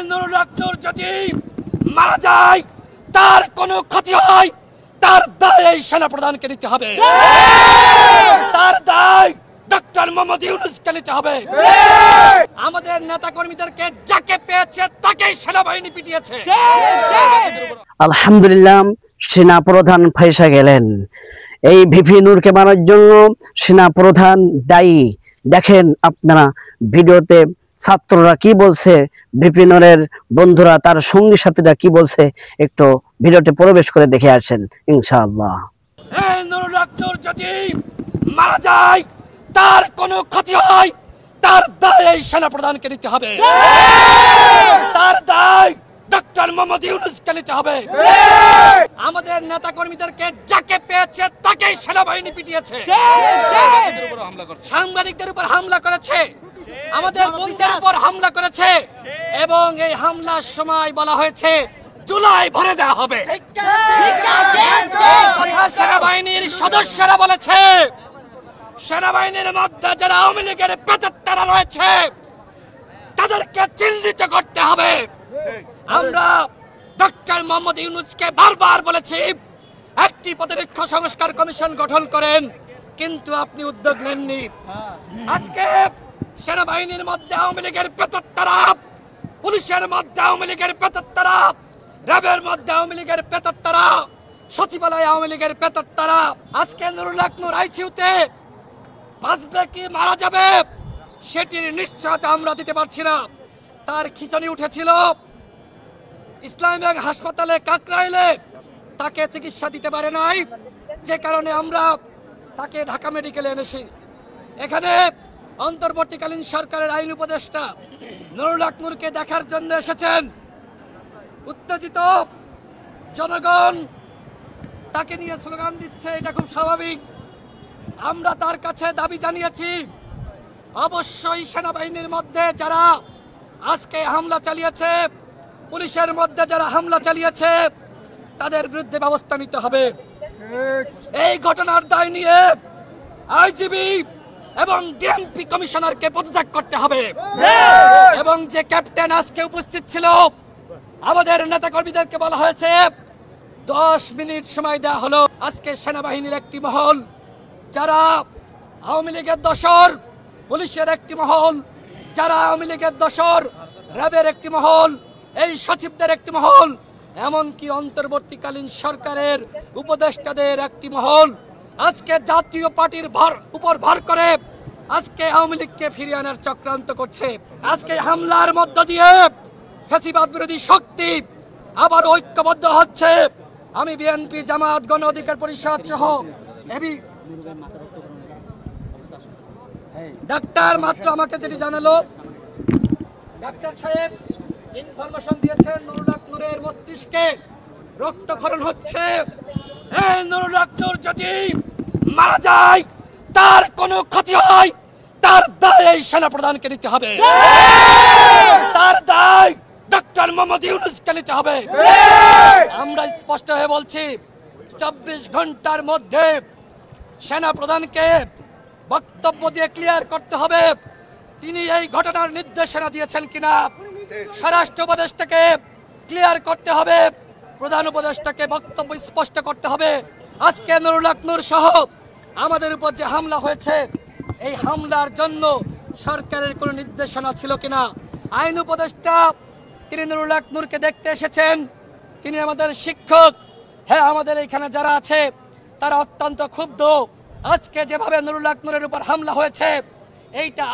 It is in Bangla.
নুরুল হক নূর যদি মারা যায়, তার কোনো ক্ষতি হয়, তার দায় এই সেনাপ্রধানকে নিতে হবে। তার দায় ডক্টর মোহাম্মদ ইউনূসকে নিতে হবে। আমাদের নেতা কর্মীদেরকে যাকে পেয়েছে তাকেই সেনাবাহিনী পিটিয়েছে। আলহামদুলিল্লাহ, সেনা প্রধান ফাইসা গেলেন। এই ভিপি নূরকে মারার জন্য সেনা প্রধান দায়ী। দেখেন আপনারা ভিডিওতে ছাত্ররা কি বলছে, ভিপি নূরের বন্ধুরা তার সঙ্গী সাথীরা কি বলছে, একটু ভিডিওতে প্রবেশ করে দেখে আসেন ইনশাআল্লাহ। নুরুল হক নূর যদি মারা যায়, তার কোনো ক্ষতি হয়, তার দায় এই সেনাপ্রধানকে নিতে হবে। তার দায় ডক্টর মোহাম্মদ ইউনূসকে নিতে হবে। আমাদের নেতা কর্মীদেরকে যাকে পেয়েছে তাকেই সেনাবাহিনী পিটিয়েছে। সাংবাদিকদের উপর হামলা করেছে, আমাদের বন্ধুদের উপর হামলা করেছে, এবং এই হামলার সময় বলা হয়েছে জুলাই ভরে দেওয়া হবে। সেনাবাহিনীর সদস্যরা বলেছে, সেনাবাহিনীর মধ্যে যারা আওয়ামী লীগের পেতাত্তারা রয়েছে তাদেরকে চিহ্নিত করতে হবে। আমরা ডক্টর মোহাম্মদ ইউনূসকে বারবার বলেছি একটি প্রতিরক্ষা সংস্কার কমিশন গঠন করেন, কিন্তু আপনি উদ্যোগ নেননি। আজকে সেনাবাহিনীর মধ্যে আওয়ামী লীগের পেতাত্তারা, পুলিশের মধ্যে আওয়ামী লীগের পেতাত্তারা, র্যাবের মধ্যে আওয়ামী লীগের পেতাত্তারা, সচিবালয়ে আওয়ামী লীগের পেতাত্তারা। আজকে নুরুল হক নূর আইসিইউতে বাঁচবে কি মারা যাবে সেটির নিশ্চয়তা আমরা দিতে পারছি না। তার খিঁচুনি উঠেছিল ইসলামী ব্যাংক হাসপাতালে কাকরাইলে, তাকে চিকিৎসা দিতে পারে নাই, যে কারণে আমরা তাকে ঢাকা মেডিকেলে এনেছি। এখানে অন্তর্বর্তীকালীন সরকারের আইন উপদেষ্টা নুরুল হক নূরকে দেখার জন্য এসেছেন। উত্তেজিত জনগণ তাকে নিয়ে স্লোগান দিচ্ছে, এটা খুব স্বাভাবিক। আমরা তার কাছে দাবি জানিয়েছি অবশ্যই সেনাবাহিনীর মধ্যে যারা আজকে হামলা চালিয়েছে, পুলিশের মধ্যে যারা হামলা চালিয়েছে তাদের বিরুদ্ধে ব্যবস্থা নিতে হবে। এই ঘটনার দায় নিয়ে আইজিবি এবং ডিএমপি কমিশনারকে পদত্যাগ করতে হবে। এবং যে ক্যাপ্টেন আজকে উপস্থিত ছিল, আমাদের নেতা কর্মীদেরকে বলা হয়েছে 10 মিনিট সময় দেওয়া হলো। আজকে সেনাবাহিনীর একটি মহল, যারা আওয়ামী লীগের দোসর, পুলিশের একটি মহল, যারা আওয়ামী লীগের দোসর, র্যাবের একটি মহল, এই সচিবদের একটি মহল, এমনকি অন্তর্বর্তীকালীন সরকারের উপদেষ্টাদের একটি মহল আজকে জাতীয় পার্টির উপর ভর করে আজকে আওয়ামী লীগকে ফিরিয়ে আনার চক্রান্ত করছে। আজকে হামলার মধ্য দিয়ে ফ্যাসিবাদ বিরোধী শক্তি আবার ঐক্যবদ্ধ হচ্ছে। আমি বিএনপি, জামাত, গণ অধিকার পরিষদ সহ ডাক্তার মাত্র আমাকে যেটি জানালো, ডাক্তার সাহেব ইনফরমেশন দিয়েছেন নুরুল হক নূরের মস্তিষ্কে রক্তক্ষরণ হচ্ছে। নুরুল হক নূর যদি মারা যায়, তার কোনো ক্ষতি হয়, তার দায় এই সেনাপ্রধানকে নিতে হবে। তার দায় ডক্টর মোহাম্মদ ইউনূসকে নিতে হবে। আমরা স্পষ্ট হয়ে বলছি 24 ঘন্টার মধ্যে সেনাপ্রধানকে বক্তব্য দিয়ে ক্লিয়ার করতে হবে তিনি এই ঘটনার নির্দেশনা দিয়েছেন কিনা। স্বরাষ্ট্র উপদেষ্টাকে ক্লিয়ার করতে হবে, প্রধান উপদেষ্টাকে বক্তব্য স্পষ্ট করতে হবে। আজকে নুরুল হক নূর সহ আমাদের উপর যে হামলা হয়েছে, এই হামলার জন্য সরকারের কোনো নির্দেশনা ছিল কিনা। আইন উপদেষ্টা তিনি নুরুল হক নূরকে দেখতে এসেছেন, তিনি আমাদের শিক্ষক। হ্যাঁ, আমাদের এখানে যারা আছে তারা অত্যন্ত ক্ষুব্ধ। আজকে যেভাবে নুরুল হক নূরের উপর হামলা হয়েছে, এইটা